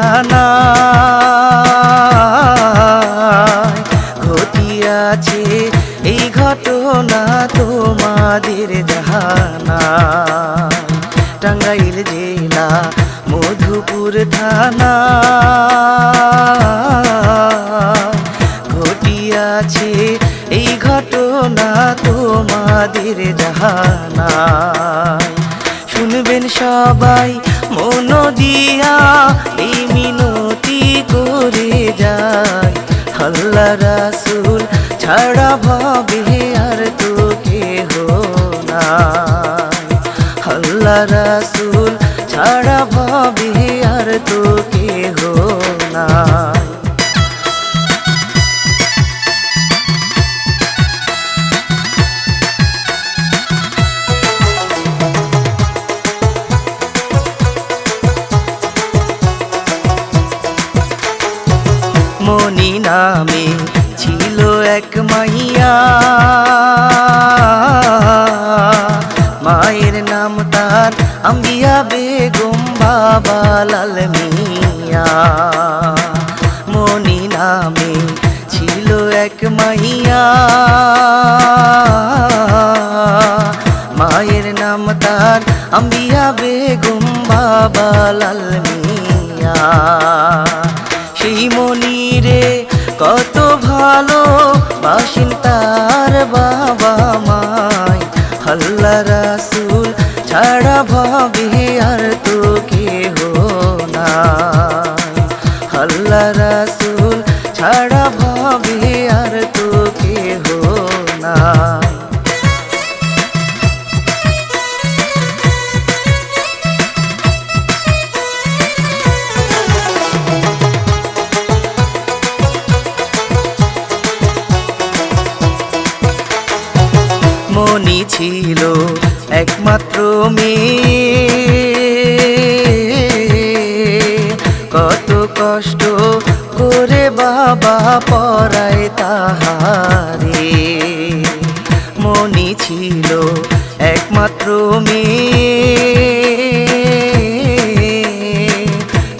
থানায় ঘটিয়াছে এই ঘটনা তোমাদের জাহানায়। টাঙ্গাইল জেলা মধুপুর থানা ঘটিয়াছে এই ঘটনা তোমাদের জাহানায়। শুনবেন সবাই মন দিয়া এই মিনতি করে যায়, আল্লাহ রাসূল ছাড়া ভবে আর তো কেহ নাই। আল্লাহ রাসূল ছাড়া ভবে আর তো কেহ নাই। মনি নামে ছিল এক মাইয়া, মায়ের নাম তার আম্বিয়া বেগম, বাবা লাল মিয়া। মনি নামে ছিল এক মাইয়া, মায়ের নাম তার আম্বিয়া বেগম, বাবা লাল মিয়া। সেই মনিরে কত ভালো বাসেন তার বাবা মাই, আল্লাহ রাসূল ছাড়া ভবে আর তো কেহ নাই। আল্লাহ রাসূল ছাড়া ভবে আর তো কেহ নাই। মনি ছিল একমাত্র মেয়ে, কত কষ্ট করে বাবা পড়ায় তাহারে। মনি ছিল একমাত্র মেয়ে,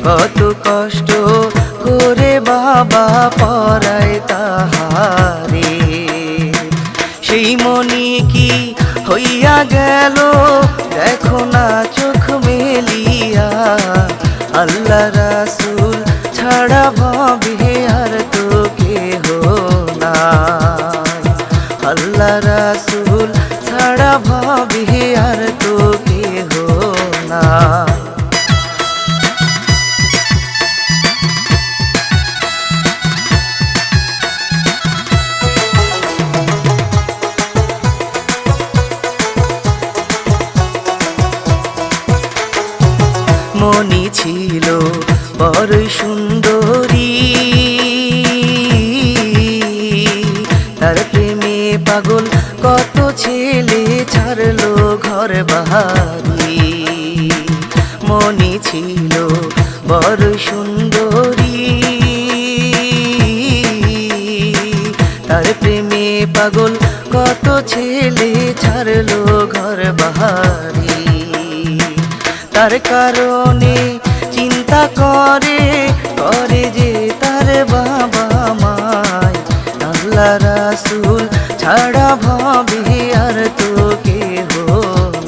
কত কষ্ট করে বাবা পড়ায় তাহারে। সেই মনি কি হইয়া গেল দেখো না চোখ মেলিয়া, আল্লাহ রাসূল ছাড়া ভবে আর তো কেহ নাই। আল্লাহ রাসূল ছাড়া ভবে আর তো কেহ নাই। মনি ছিল বড়ই সুন্দরী, তার প্রেমে পাগল কত ছেলে ছাড়লো ঘর বাড়ি। মনি ছিল বড়ই সুন্দরী, তার প্রেমে পাগল কত ছেলে ছাড়লো ঘর বাড়ি। তার কারণে চিন্তা করে করে যে তার বাবা মাই, আল্লাহ রাসূল ছাড়া ভবে আর তো কেহ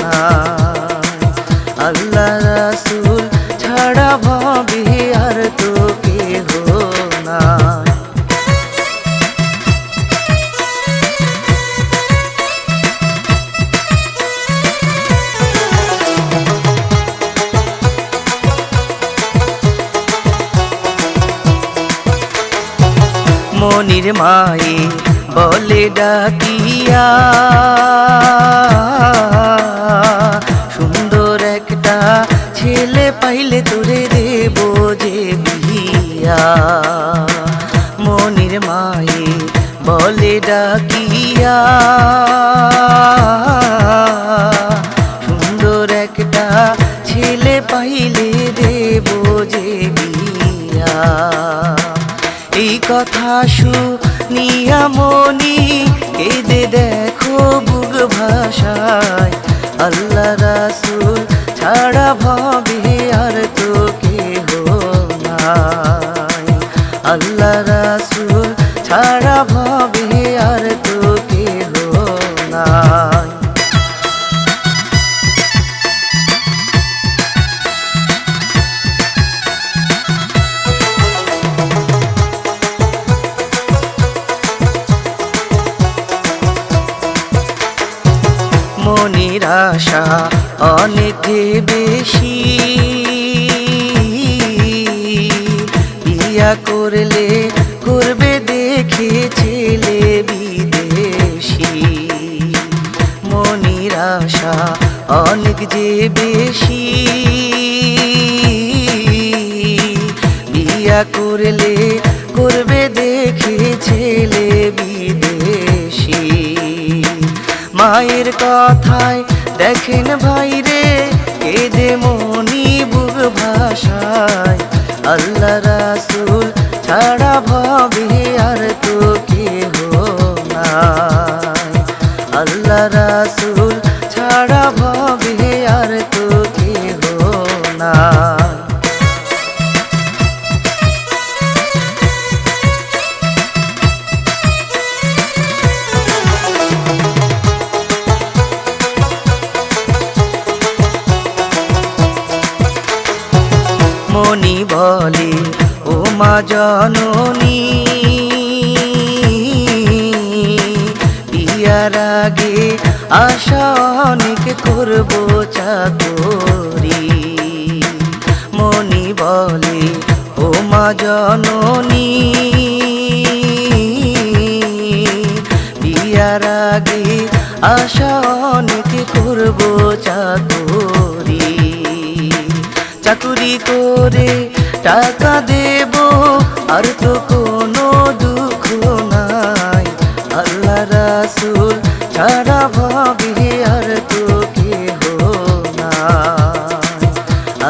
নাই। আল্লাহ রাসূল ছাড়া ভবে আর তো কেহ নাই। মনির মায়ে বলে ডাকিয়া, সুন্দর একটা ছেলে পাইলে তোরে দেব যে বিয়া। মনির মায়ে বলে ডাকিয়া, সুন্দর একটা ছেলে পাইলে দেব যে বিয়া। এই কথা শুনিয়া মনি কেঁদে দেখো বুক ভাষায়, আল্লাহ রাসূল ছাড়া ভবে আর তো কেহ নাই। মনের আশা অনেক বেশি, বিয়া করলে করবে দেখে ছেলে বিদেশি। মনের আশা অনেক যে বেশি, বিয়া করলে করবে দেখে ছেলে বিদেশি। মায়ের কথায় দেখেন ভাইরে কেঁদে মনি বুক ভাষায়, আল্লাহ রাসূল ছাড়া ভবে আর তো কেহ নাই। আল্লাহ রাসূল ছাড়া ভবে আর তো কেহ নাই। মনি বলে ও মা জননী, বিয়ার আগে আশা অনেক করব চাকরি। মনি বলে ও মা জননী, বিয়ার আগে আশা অনেক করব চাকরি। চাকুরি করে টাকা দেব আর তো কোনো দুঃখ নাই। আল্লাহ রাসূল ছাড়া ভবে আর তো কেহ নাই।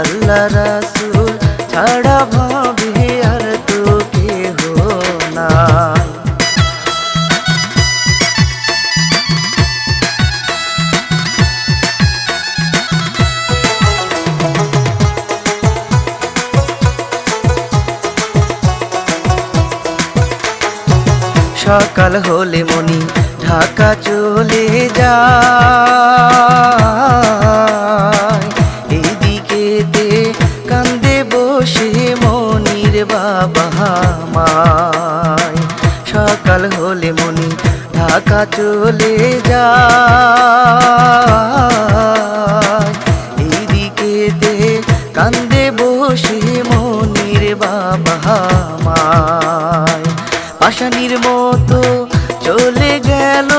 আল্লাহ রাসূল ছাড়া ভবে আর তো কেহ নাই। সকাল হলে মনি ঢাকা চলে যায়, এইদিকেতে কান্দে বসে মনির বাবা মায়। সকাল হলে মনি ঢাকা চলে যায়, এইদিকেতে কান্দে বসে মনির বাবা মায়। পাশানির মতো চলে গেল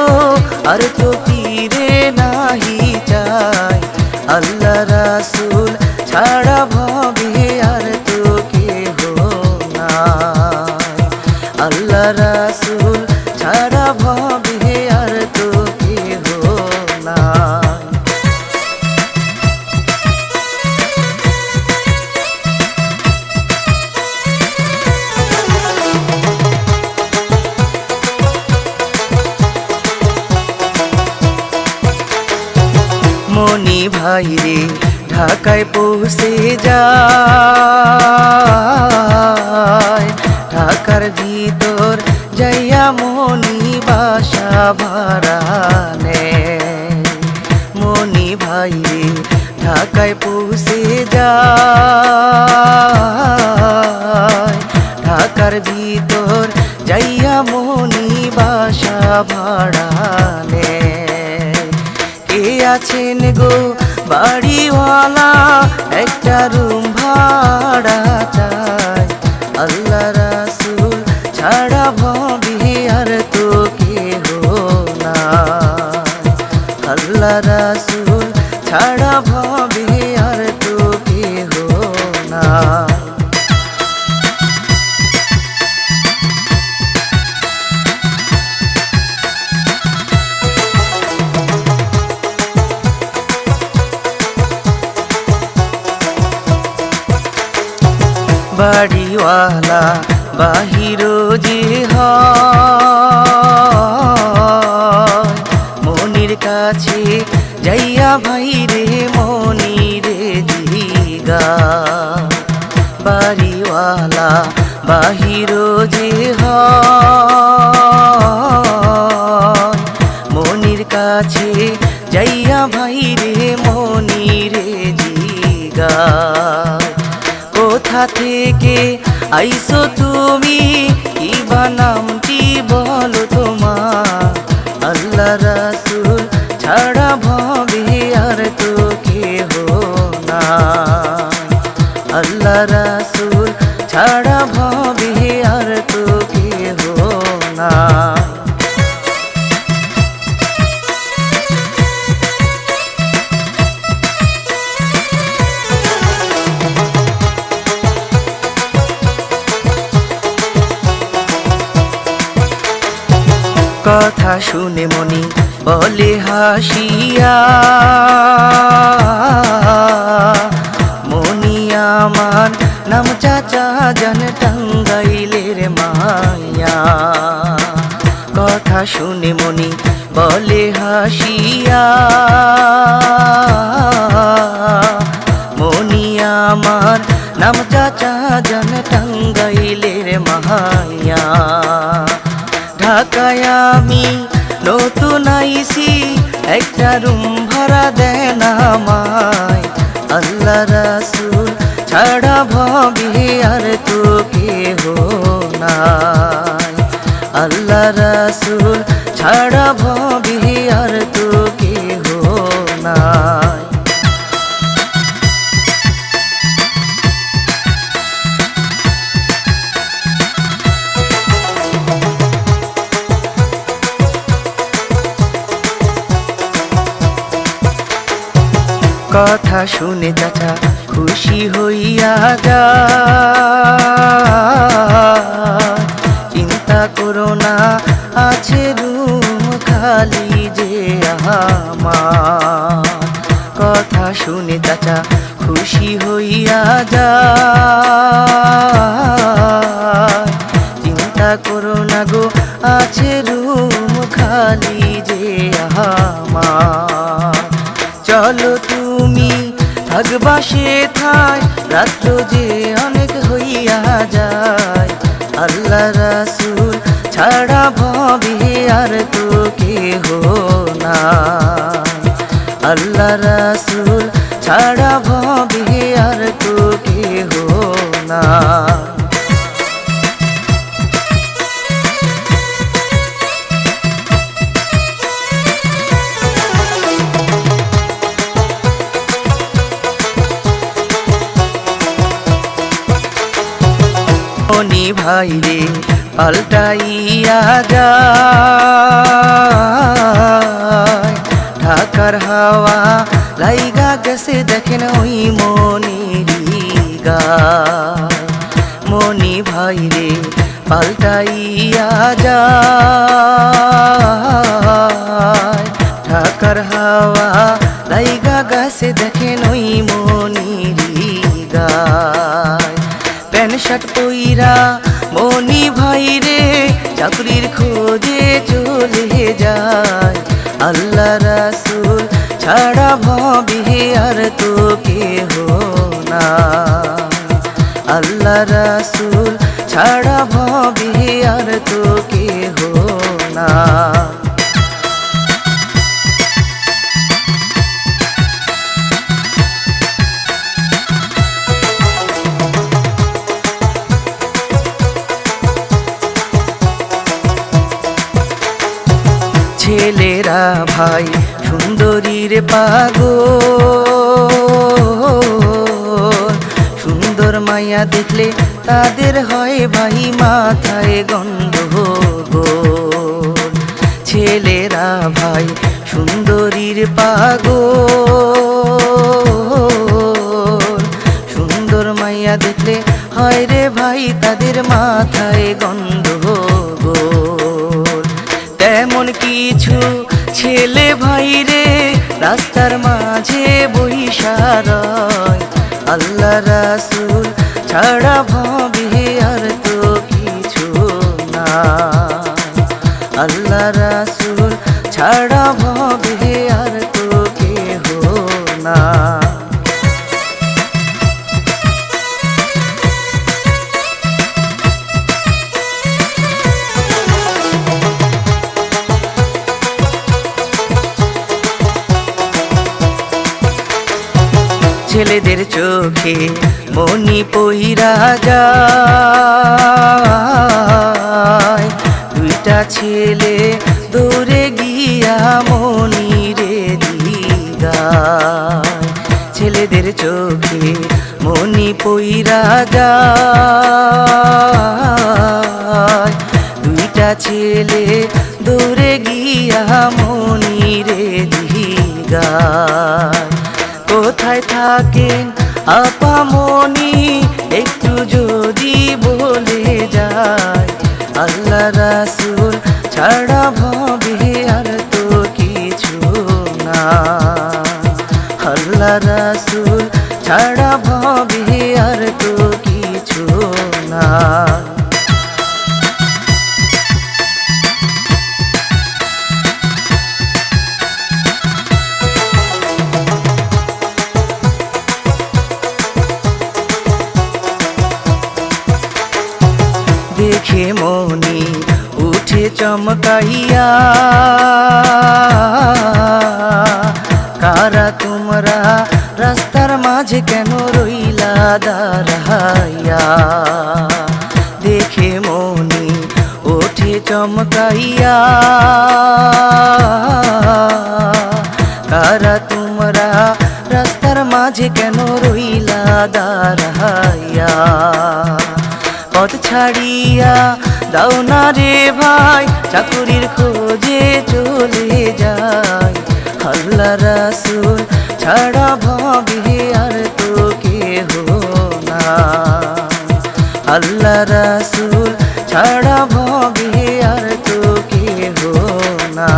আর তো ফিরে নাহি চায়। আল্লাহ রাসূল ছাড়া ভবে আর তো কেহ নাই। আল্লাহ রাসূল ছাড়া ভবে আর তো কেহ নাই। মনি ভাইরে ঢাকায় পৌঁছে যায়, ঢাকার ভিতর যাইয়া মনি বাসা ভাড়া নেয়। মনি ভাইরে ঢাকায় পৌঁছে যায়, ঢাকার ভিতর যাইয়া মনি বাসা ভাড়া নেয়। কে আছেন গো বাড়িওয়ালা, একটা রুম ভাড়া চাই। আল্লাহ রাসূল ছাড়া ভবে আর তো কেহ নাই। আল্লাহ রাসূল ছাড়া ভবে আর তো কেহ নাই। বাড়িওয়ালা বাহির যে হয়, মনির কাছে যাইয়া ভাইরে মনিরে জিগা। বাড়িওয়ালা বাহির যে হয়, মনির কাছে যাইয়া ভাইরে মনিরে জিগা। কোথা থেকে আইসো তুমি, কি বা নামটি বলো তোমার? আল্লাহ রাসূল ছাড়া কথা শুনে মনি বলে হাসিয়া, মনি আমার নাম চাচা জান টাঙ্গাইলের মাইয়া। কথা শুনে মনি বলে হাসিয়া, মনি আমার নাম চাচা জান টাঙ্গাইলের মাইয়া। ঢাকায় আমি নতুন আইছি, একটা রুম ভাড়া দেন আমায়। আল্লাহ রাসূল ছাড়া ভবে আর তো কেহ নাই, আল্লাহ রাসূল ছাড়া ভবে আর তো কেহ নাই। কথা শুনে চাচা খুশি হইয়া যায়, চিন্তা করো না আছে রুম খালি যে আমার। কথা শুনে চাচা খুশি হইয়া যায়, চিন্তা করো না গো আছে রুম খালি যে আমার। চলো তুমি থাকবা সেথায়, রাত্র যে অনেক হইয়া যায়। আল্লাহ রাসূল ছাড়া ভবে আর তো কেহ নাই, আল্লাহ রাসূল ছাড়া ভবে আর তো কেহ নাই। মনি ভাইরে পাল্টাইয়া যায়, ঢাকার হাওয়া লাইগা গেছে দেখেন ওই মনিরি গায়। মনি ভাইরে পাল্টাইয়া যায়, ঢাকার হাওয়া লাইগা গেছে দেখেন ওই মনিরি গায়। প্যান্ট শার্ট পইরা মনি ভাইরে চাকরির খোঁজে চলে যায়। আল্লাহ রাসূল ছাড়া ভবে আর তো কেহ নাই, আল্লাহ রাসূল ছাড়া ভবে আর তো কেহ নাই। ছেলেরা ভাই সুন্দরীর পাগল, সুন্দর মাইয়া দেখলে তাদের হয় ভাই মাথায় গন্ডগোল। ছেলেরা ভাই সুন্দরীর পাগল, সুন্দর মাইয়া দেখলে হয় রে ভাই তাদের মাথায় গন্ডগোল। তেমন কিছু ছেলে ভাই রে রাস্তার মাঝে বইসা রয়, আল্লাহ রাসূল ছাড়া ভবে আর তো কিছু নাই, আল্লাহ রাসূল ছাড়া ভবে আর তো কেহ নাই। ছেলেদের চোখে মনি পইরা যায়, দুইটা ছেলে দৌড়ে গিয়া মনিরে দিগায়। ছেলেদের চোখে মনি পইরা যায়, দুইটা ছেলে দৌড়ে গিয়া মনিরে দিগায়। কোথায় থাকেন আপা মনি একটু যদি বলে যায়, আল্লাহ রাসূল ছাড়া চমকাইয়া। কারা তোমরা রাস্তার মাঝে কেন রইলা দাঁড়াইয়া? দেখে মনি ওঠে চমকাইয়া। কারা তোমরা রাস্তার মাঝে কেন রইলা দাঁড়াইয়া? পথ ছাড়িয়া দাও না রে ভাই, চাকুরির খোঁজে চলে যায়। আল্লাহ রাসূল ছাড়া ভাবে আর তো কেহ না। আল্লাহ রাসূল ছাড়া ভাবে আর তো কেহ না।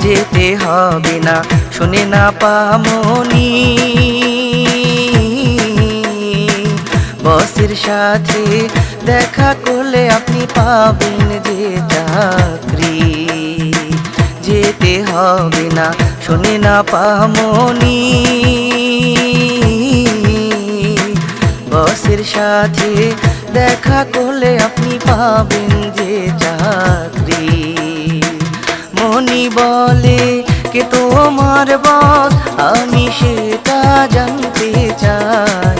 যেতে হবে না শুনে না পামনি, বসের সাথে দেখা করলে আপনি পাবেন যে চাকরি। যেতে হবে না শুনে না পামনি, বসের সাথে দেখা করলে আপনি পাবেন যে চাকরি। মনি বলে কে তোমার বস, আমি সেটা জানতে চাই।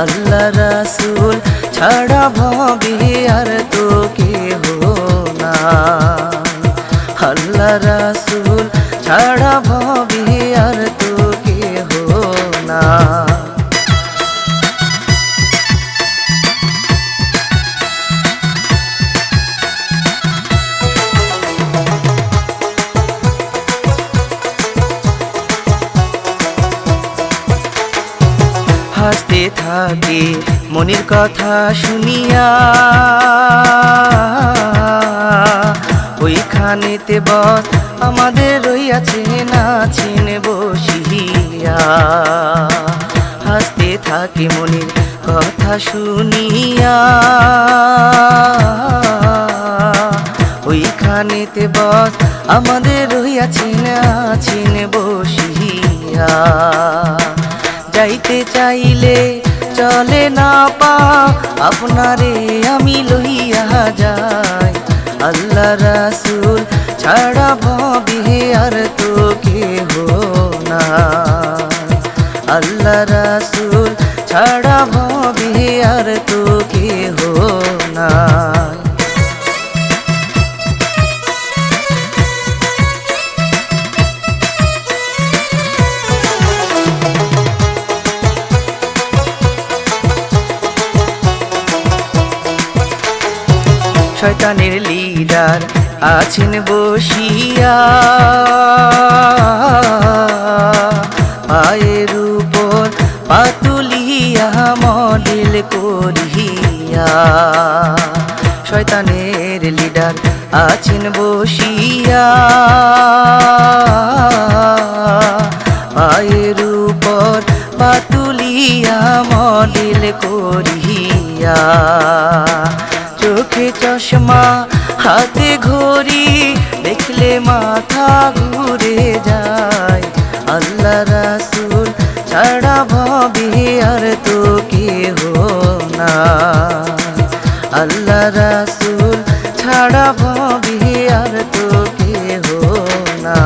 আল্লাহ রাসূল ছাড়া ভাবে আর তো কেহ না। আল্লাহ রাসূল ছাড়া ভাবে আর তো কেহ না। হাসতে থাকে মনির কথা শুনিয়া। ওইখানেতে বস আমাদের রইয়াছে নাচেন বসিয়া। হাসতে থাকে মনির কথা শুনিয়া। ওইখানেতে বস আমাদের রইয়াছে নাচেন বসিয়া। যাইতে চাইলে চলে না পা, আপনারে আমি লইয়া যাই। আল্লাহ রাসূল ছাড়া ভাবে আর তো কেহ না। আল্লাহ রাসূল ছাড়া ভাবে আর তো কেহ না। শয়তানের লিডার আছেন বসিয়া। পায়ের উপর পাতুলিয়া মডেল করিয়া। শয়তানের লিডার আছেন বসিয়া। পায়ের উপর পাতুলিয়া মডেল করিয়া। চোখে চশমা হাতে ঘড়ি দেখলে মাথা ঘুরে যায়। আল্লাহ রাসূল ছাড়া ভাবে আর তো কেহ না। আল্লাহ রাসূল ছাড়া ভাবে আর তো কেহ না।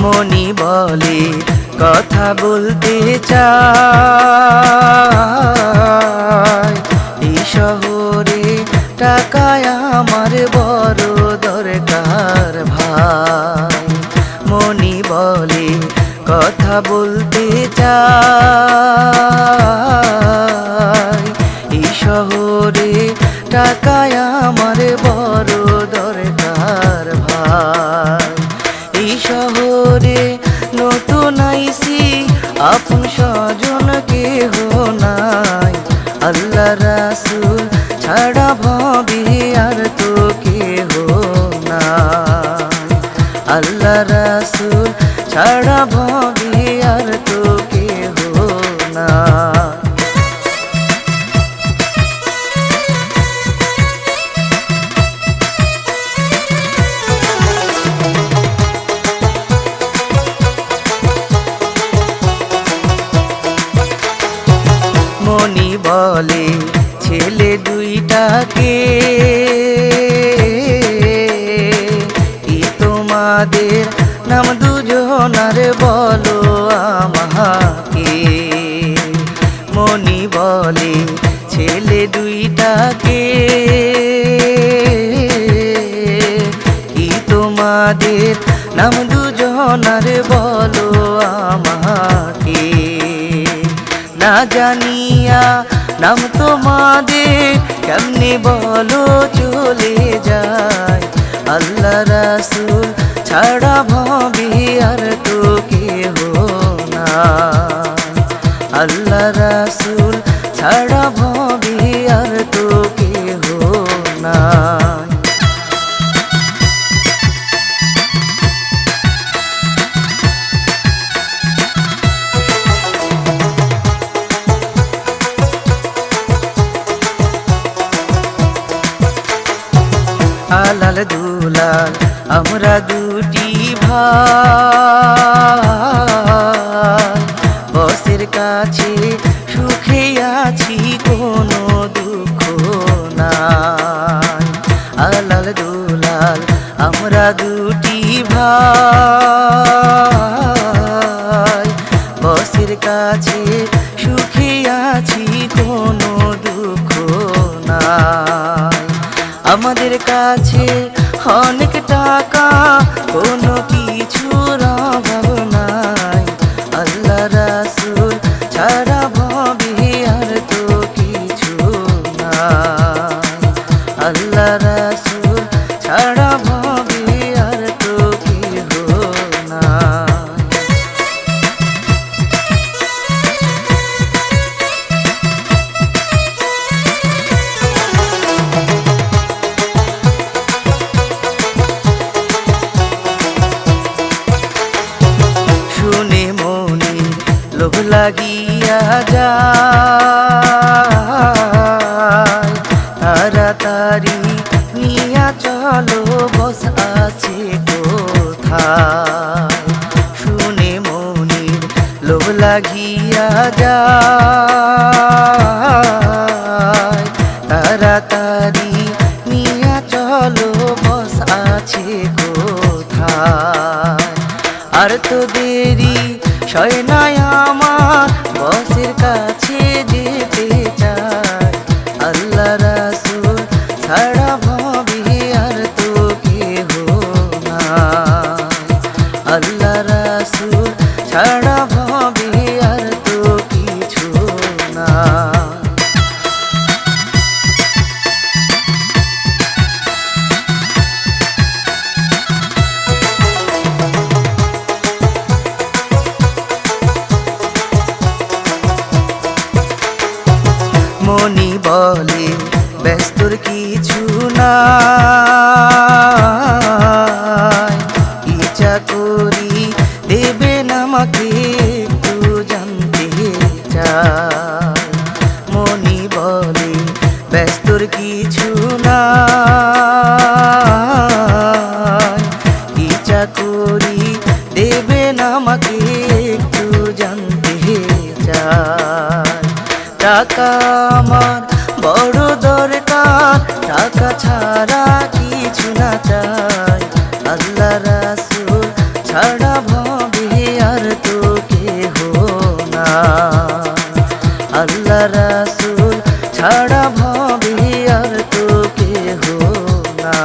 মনি বলে কথা বলতে চাই। এই শহরে টাকায় আমার বড় দরকার ভাই। মনি বলে কথা বলতে চাই। এই শহরে টাকায় আমার বড় দরকার ভাই। এই শহরে নতুন আইছি আপন স্বজন কেহ নাই। আল্লাহ রাসূল ছাড়া ভাবে আর তো কেহ আল্লাহ রাসূল ছাড়া ভবে আর তো কেহ না। মনি বলে ছেলে দুইটাকে, কি তোমাদের নাম দুজনার বলো আমাকে। মনি বলে ছেলে দুইটাকে, কি তোমাদের নাম দুজনার বলো আমাকে। না জানিয়া নাম তোমাদের কেমনে বলো চলে যায়, আল্লাহ রাসূল ছাড়া ভবে আর তো কেহ না। আল্লাহ রাসূল ছাড়া ভবে আর তো কেহ না। আলাল দুলাল আমরা দুটি ভাই, বসের কাছে সুখে আছি কোনো দুঃখ নাই। আলাল দুলাল আমরা দুটি ভাই, বসের কাছে সুখে আছি কোনো দুঃখ নাই। আমাদের কাছে অনেক টাকা কোনো কিছুর অভাব নাই, আল্লাহ রাসূল ছাড়া ভবে আর তো কিছু নাই। আল্লাহ রাসূল ছাড়া ভবে আর তো কেহ নাই। শুনে মনে লোভ লাগিয়া যায়, তাড়াতাড়ি নিয়া চলো বস আছে কোথায়। শুনে মনে লোভ লাগিয়া যায়, তাড়াতাড়ি নিয়া চলো বস আছে কোথায়। আর তো দেরি সয় নাই আমার বসের কাছে যেতে চাই, আল্লাহ রাসূল ছাড়া ভবে আর তো কেহ নাই। আল্লাহ রাসূল ছাড়া ভবে আর তো কিছু না। মনি বলে ব্যস্তর কিছু নাই, ইচ্ছা করি দেবেন আমাকে একটু জানতে চাই। মনি বলে ব্যস্তর কিছু নাই, ইচ্ছা করি দেবেন আমাকে একটু জানতে চাই। টাকা আমার বড় দরকার, টাকা ছাড়া কিছু না চাই, আল্লাহ রাসূল ছাড়া ভবে আর তো কেহ না। আল্লাহ রাসূল ছাড়া ভবে আর তো কেহ না।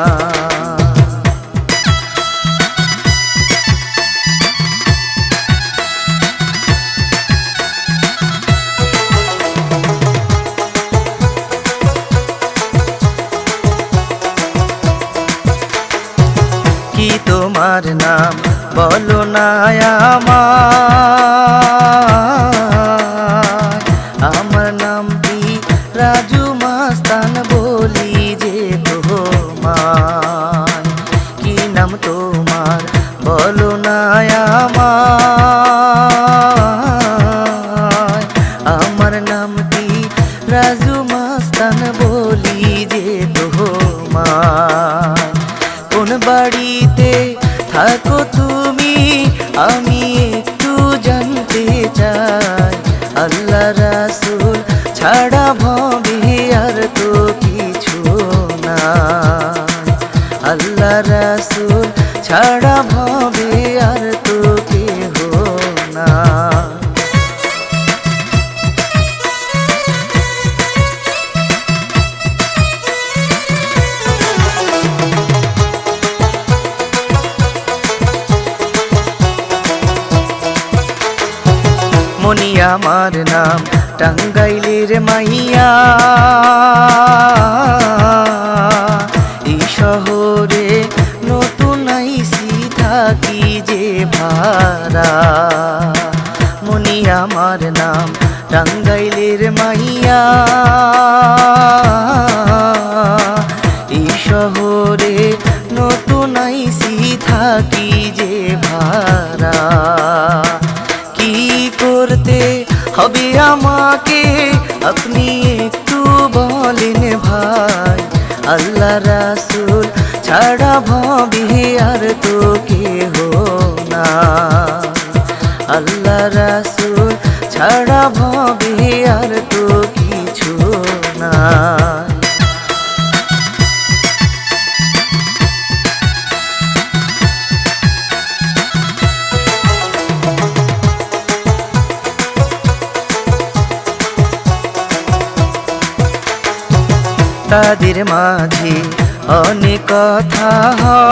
কি তোমার নাম বলো না আমার নামটি রাজু মাস্তান বলি যে তোমার। কি নাম তোমার নাই আমার নামটি রাজু মাস্তান বলি যে তোমায়। কোন বাড়িতে থাকো তুমি আমি একটু জানতে চাই। আল্লাহ রাসূল ছাড়া ভবে আর তো কিছু না। আল্লাহ রাসূল ছাড়া ভবে আর তো কেহ না। মনি আমার নাম টাঙ্গাইলের মাইয়া, এই শহরে নতুন আইছি থাকি যে ভাড়া। মনি আমার নাম টাঙ্গাইলের মাইয়া, এই শহরে নতুন আইছি থাকি যে ভাড়া। কি করতে হবে আমাকে আপনি একটু বলেন ভাই। আল্লাহ রাসূল ছাড়া ভবে আর তো কেহ না। আল্লাহ রাসূল ছাড়া ভবে আর তো কিছু না। তাদের মাঝে অনেক কথা হয়,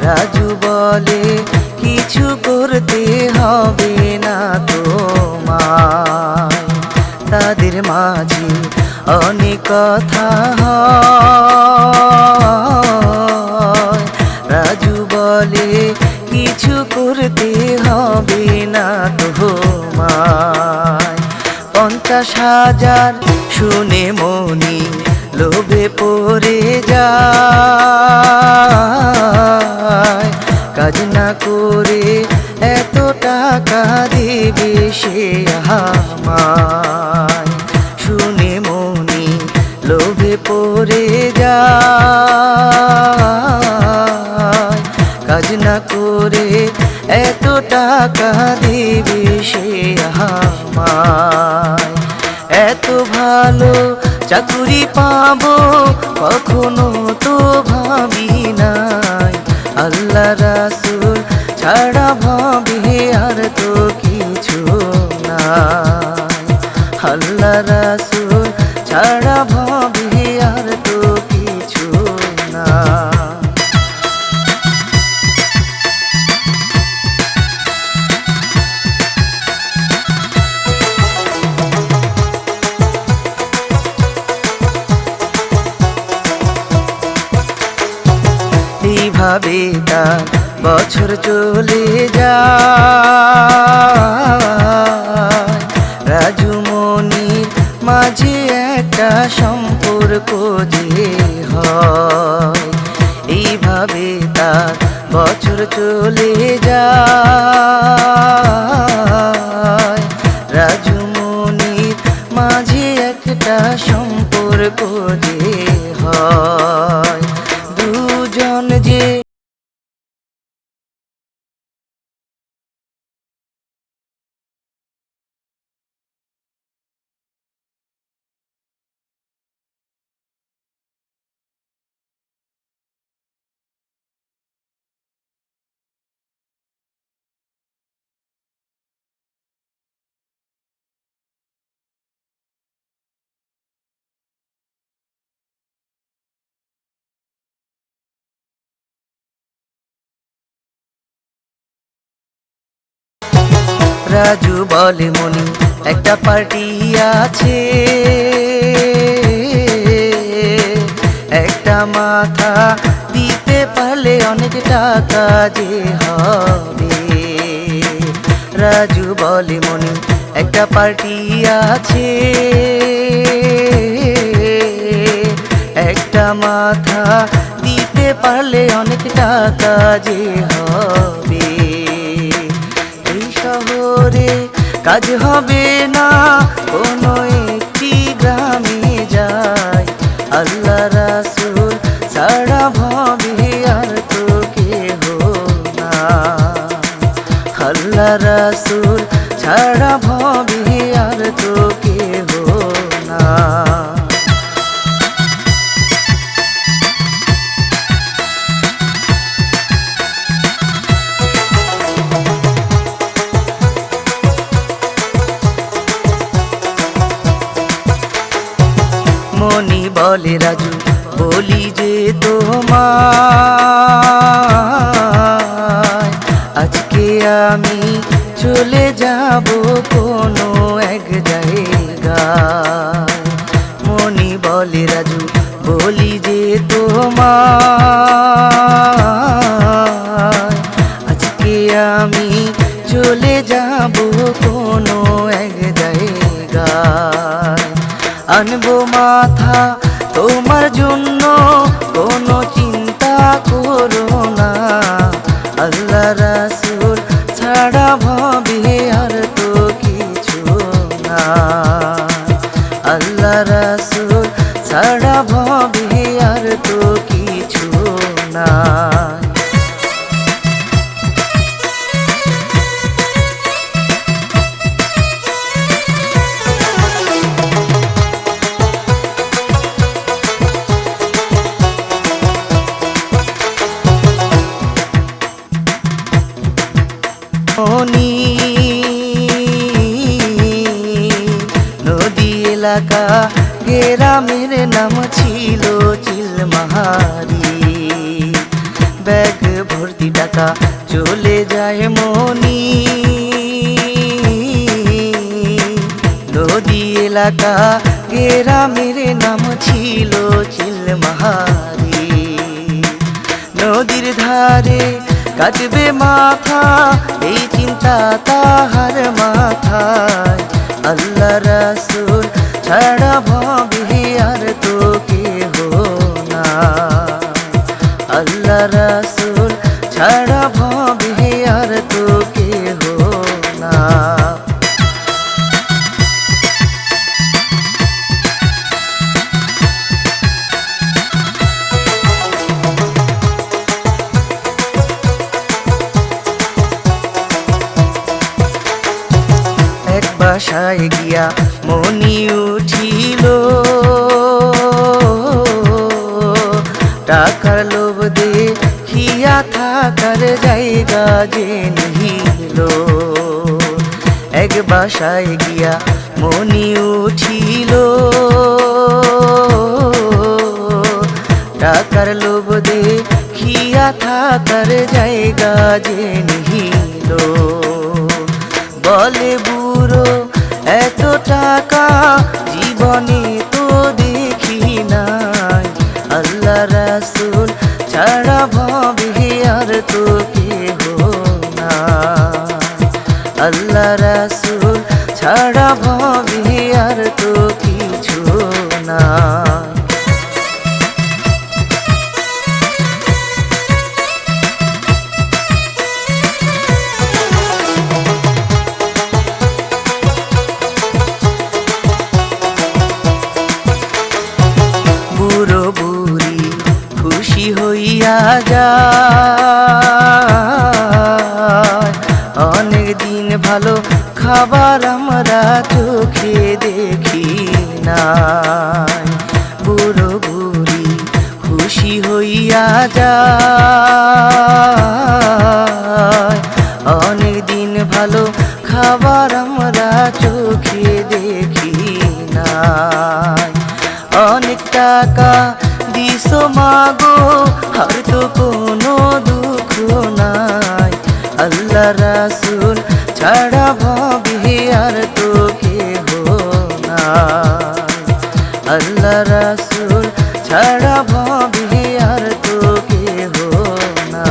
রাজু বলে কিছু করতে হবে না তোমায়। তাদের মাঝে অনেক কথা হয়, রাজু বলে কিছু করতে হবে না তোমায়। 50,000 শুনে মনি লোভে পড়ে যায়, কাজ না করে এত টাকা দেবে সে আমায়। শুনে মনি লোভে পড়ে যায়, কাজ না করে এত টাকা দেবে সে আমায়। এত ভালো চাকুরি পাবো কখনো তো ভাবি নাই। আল্লাহ রাসূল ছাড়া ভবে আর তো কিছু নাই। আল্লাহ রাসূল ছাড়া ভবে আর তো কিছু না। এইভাবে তার বছর চলে যায়, রাজু মনির মাঝে একটা সম্পর্ক যে হয়। এইভাবে তার বছর চলে যায়, রাজু মনির মাঝে একটা সম্পর্ক যে হয়। দুজন যে রাজু বলে মনি একটা পার্টি আছে, একটা মাথা দিতে পারলে অনেক টাকা যে হবে। রাজু বলে মনি একটা পার্টি আছে, একটা মাথা দিতে দিতে পারলে অনেক টাকা যে হবে। এই শহরে কাজ হবে না, কোনো একটি গ্রামে যাই। আল্লাহ রাসূল ছাড়া ভবে আর তো কেহ না। আল্লাহ রাসূল ছাড়া ভবে আর তো কেহ না। মনি বলে রাজু বলি যে তোমায়, আজকে আমি চলে যাব কোনো এক জায়গায়। মনি বলে রাজু বলি যে তোমায়, আজকে আমি চলে যাব কোনো এক জায়গায়। আনবো মাথা তোমার জন্য, কোনো চিন্তা করো না। আল্লাহ রাসূল ছাড়া ভবে আর তো কিছু না। আল্লাহ রাসূল ছাড়া ভবে আর তো কিছু না। নদী এলাকা গ্রামের নাম ছিল চিলমাহারি। ব্যাগ ভর্তি টাকা চলে যায় মনি। নদী এলাকা গ্রামের নাম ছিল চিলমাহারি। নদীর ধারে কাটবে মাথা, এই চিন্তা তাহার মাথায়। আল্লাহ রাসূল ছাড়া ভবে আর তো কেহ না। আল্লাহ রাসূল ছাড়া ভবে আর তো কেহ না। বাসায় গিয়া মনি উঠিল, টাকার লোভ দেখিয়া থাকার জায়গা যে নিল। এক বাসায় গিয়া মনি উঠিল, টাকার লোভ দেখিয়া থাকার জায়গা যে নিল। বলে বুড়ো এত টাকা জীবনে তো দেখি নাই। আল্লাহ রাসূল ছাড়া ভবে আর তো কেহ না। আল্লাহ রাসূল ছাড়া ভবে আর তো কিছু না। বুড়ো বুড়ি খুশি হইয়া যায়, অনেক দিন ভালো খাবার আমরা চোখে দেখি নাই। বুড়ো বুড়ি খুশি হইয়া যায়, অনেক দিন ভালো খাবার আমরা চোখে দেখি নাই। অনেক টাকা দিছো মাগো আর তো কোনো দুঃখ নাই। আল্লাহ রাসূল ছাড়া ভবে আর তো কেহ না। আল্লাহ রাসূল ছাড়া ভবে আর তো কেহ না।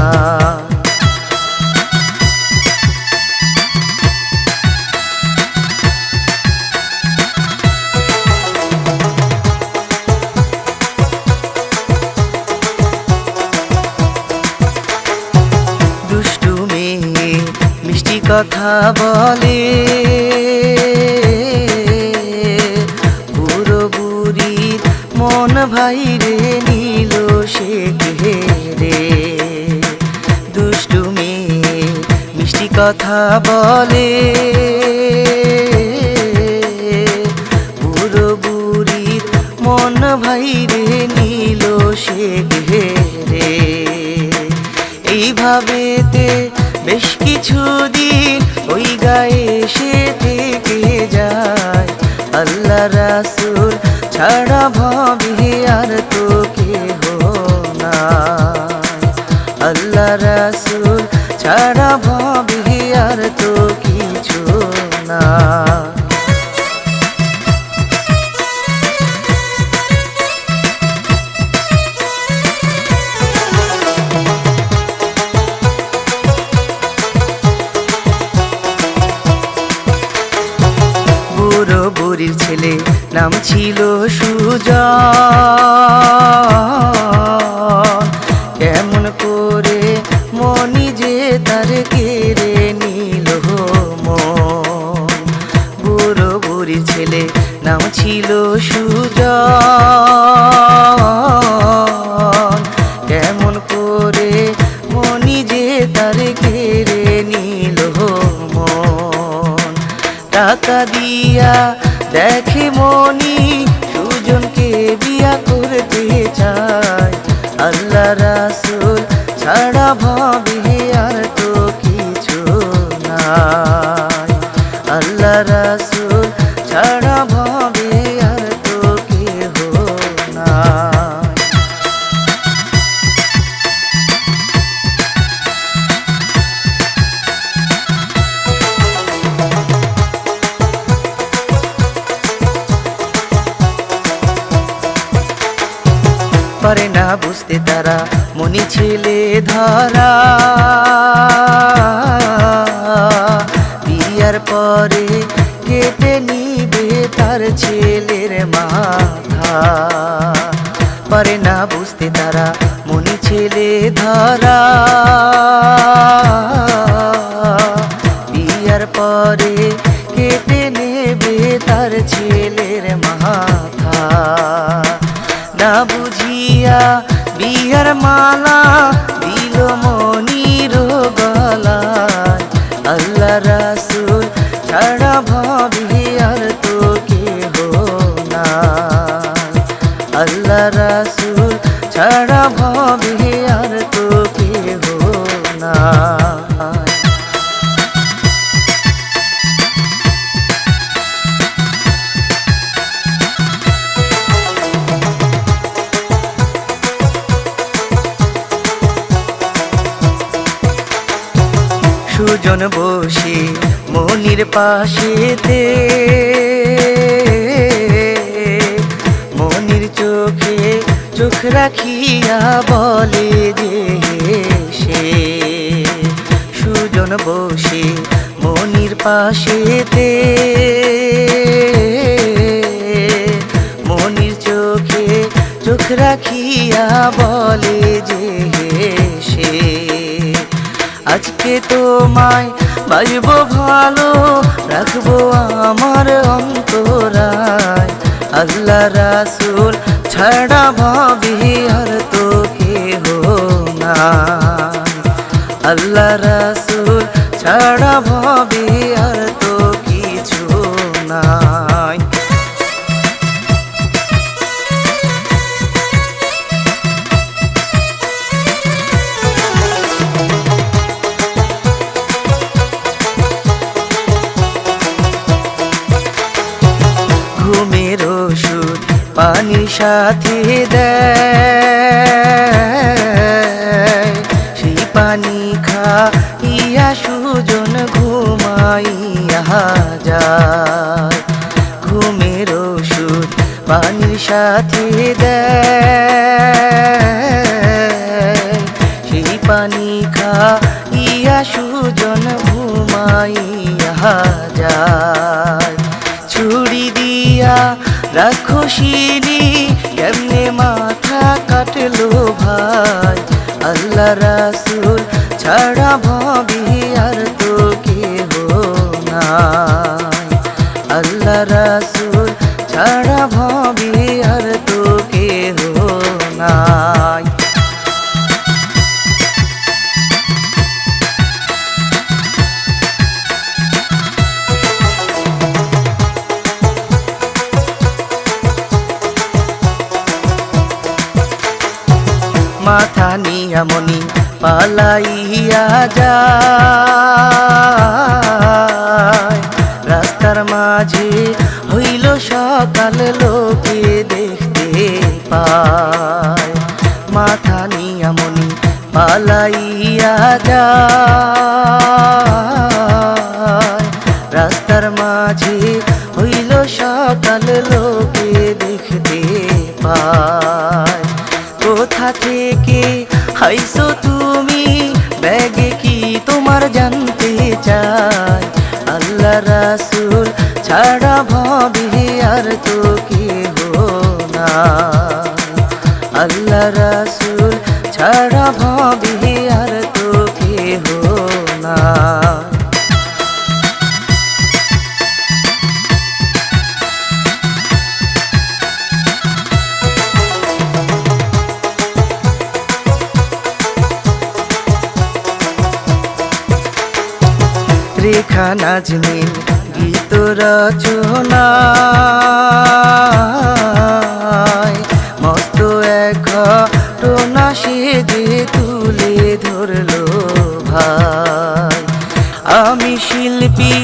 কথা বলে বুড়ো বুড়ির মন ভাইরে নিল সে ঘেরে। দুষ্টু মেয়ে মিষ্টি কথা বলে বুড়ো বুড়ির মন ভাইরে নিল সে ঘেরে। এইভাবেতে বেশ কিছুদিন ওই গায়ে সে থেকে যায়। আল্লাহ রাসূল ছাড়া ভাবে আর তো কেহ নাই। আল্লাহ রাসূল ছাড়া ভাবে আর তো কিছু না। বুড়ো বুড়ির ছেলে নাম ছিল সুজন। কেমন করে মনি যে তার কেড়ে নিল মন। বুড়ো বুড়ির ছেলে নাম ছিল সুজন। কেমন করে মনি যে তার কেড়ে নিল মন। টাকা দিয়া দেখে মনি সুজনকে বিয়া করতে চায়। আল্লাহ রাসূল ছাড়া ভাবে আর তো কিছু নাই। আল্লাহ রাসূল ছাড়া ভাবে আর তো কেহ নাই। পারে না বুঝতে তারা মনি ছেলে ধরা। বিয়ার পরে কেটে নিবে তার ছেলের মাথা। পারে না বুঝতে তারা মনি ছেলে ধরা। বিয়ার পরে কেটে নেবে তার ছেলের মাথা। না বুঝিয়া বিয়ার মালা দিল মনির গলায়। আল্লাহ রাসূল ছাড়া ভাবে আর তো কেহ নাই। আল্লাহ রাসূল ছাড়া ভাবে আর তো কেহ নাই। সুজন বসে মনির পাশেতে মনির চোখে চোখ রাখিয়া বলে যে সে। সুজন বসে মনির পাশেতে মনির চোখে চোখ রাখিয়া বলে যে সে। আজকে তোমায় বাজবো ভালো রাখবো আমার অন্তরায়। আল্লাহ রাসূল ছাড়া ভাবে আর তো কেহ নাই। আল্লাহ রাসূল ছাড়া ভাবে আর তো কিছু নাই। ঘুমের ওষুধ পানির সাথে দেয়। সেই পানি খাইয়া সুজন ঘুমাইয়া যায়। ঘুমের ওষুধ পানির সাথে দেয়। সেই পানি খাইয়া সুজন ঘুমাইয়া যায়। ছুরি দিয়া রাক্ষসিনী কেমনে মাথা কাটলো ভাই। আল্লাহ রাসূল ছাড়া ভাবি আর তো কেহ নাই। আল্লাহ রাসূল ছাড়া ভবে আর তো কেহ নাই। মাথা নিয়া মনি পালাইয়া যায়, রাস্তার মাঝে হইল সকাল লোকে দেখতে পায়। মাথা নিয়া মনি পালাইয়া যায়, রাস্তার মাঝে হইল সকাল লোকে দেখতে পায়। কোথা থেকে আইছো তুমি, ব্যাগে কি তোমার জানতে চাই। আল্লাহ রাসূল ছাড়া ভবে আর তো কেহ নাই। আল্লাহ রাসূল ছাড়া ভবে আর তো কেহ নাই। রেখা নাজমিন গীত রচনায় মস্ত এক ঘটনা সে যে তুলে ধরলো ভাই। আমি শিল্পী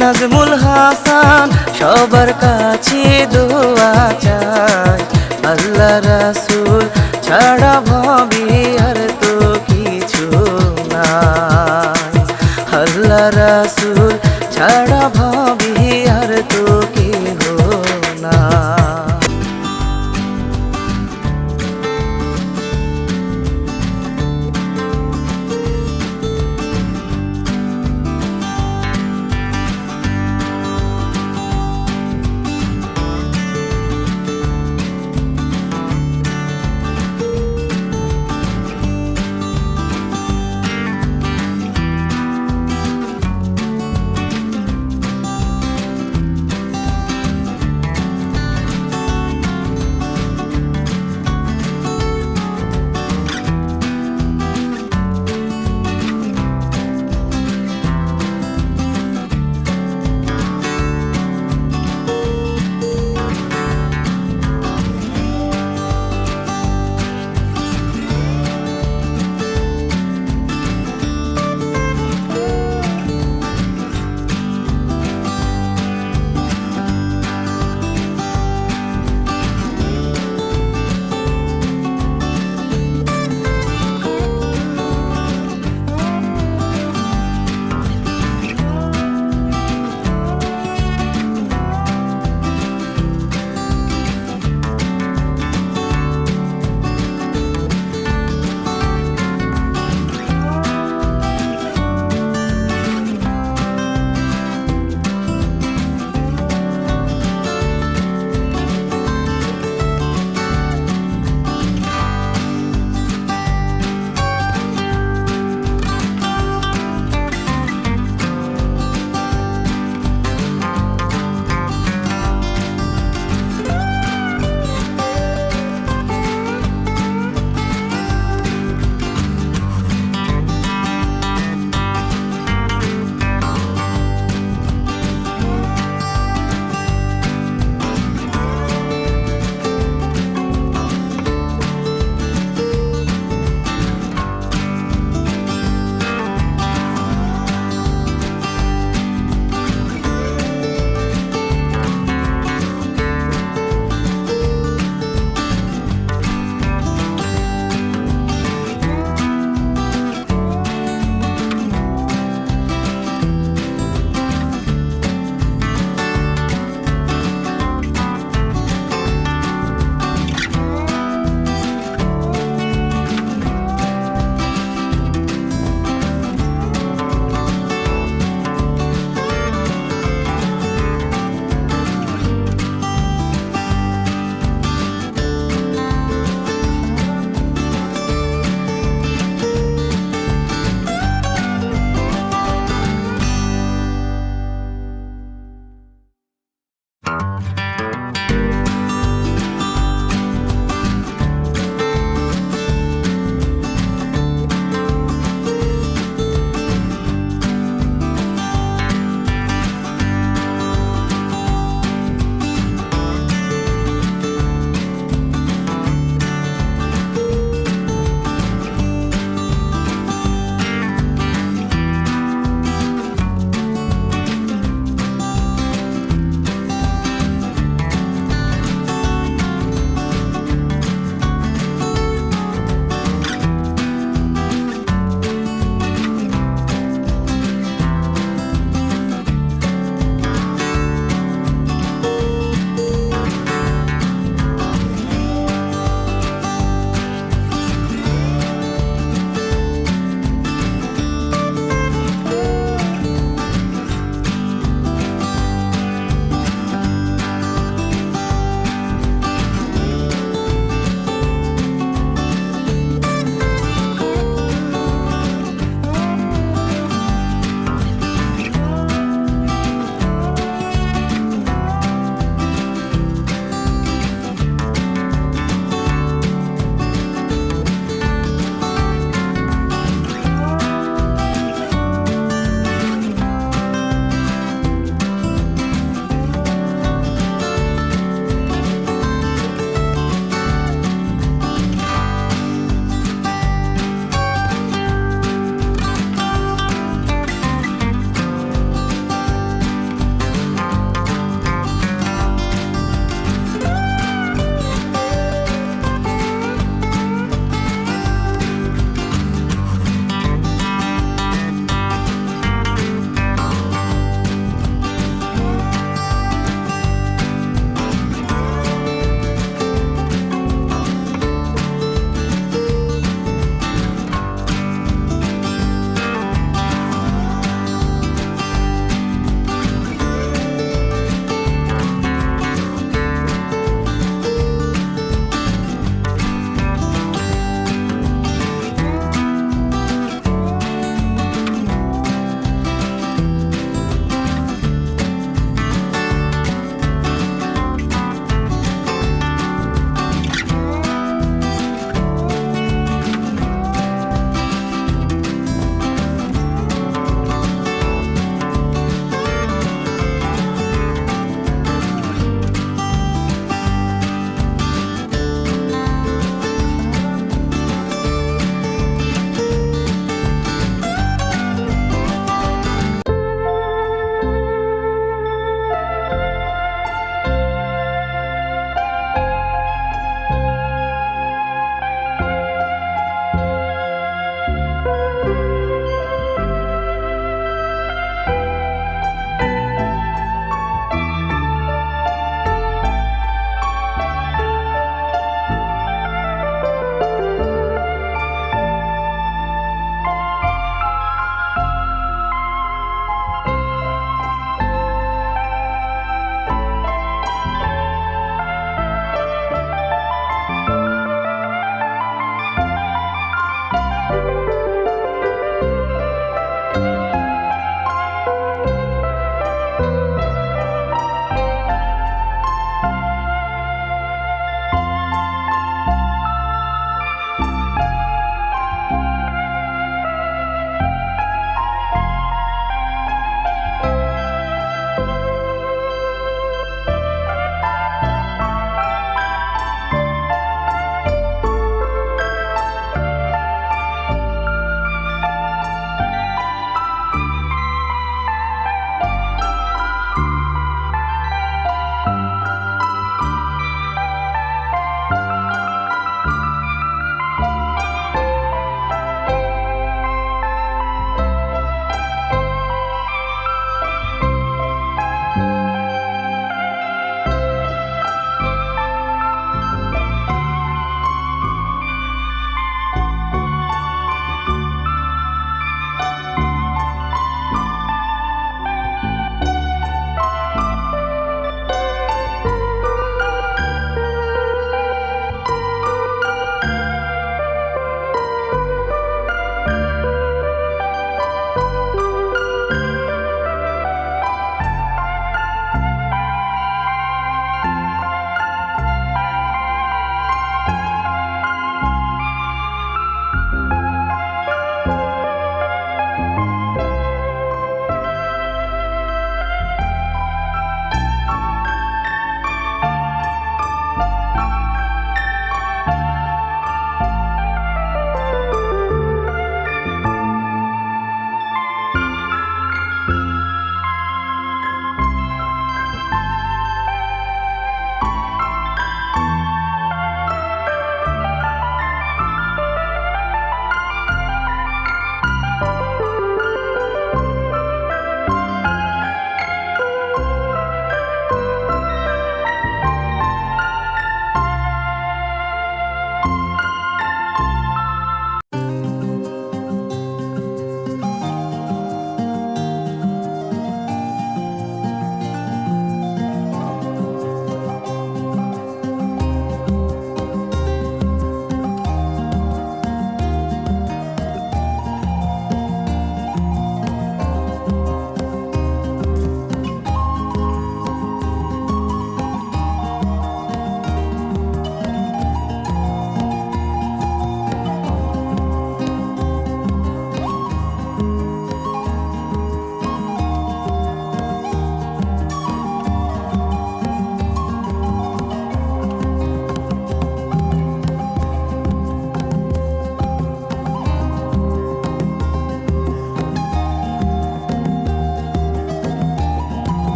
নাজমুল হাসান সবার কাছে দোয়া চাই। আল্লাহ রাসূল ছাড়া ভবে আর তো কিছু নাই। আল্লাহ রাসূল ছাড়া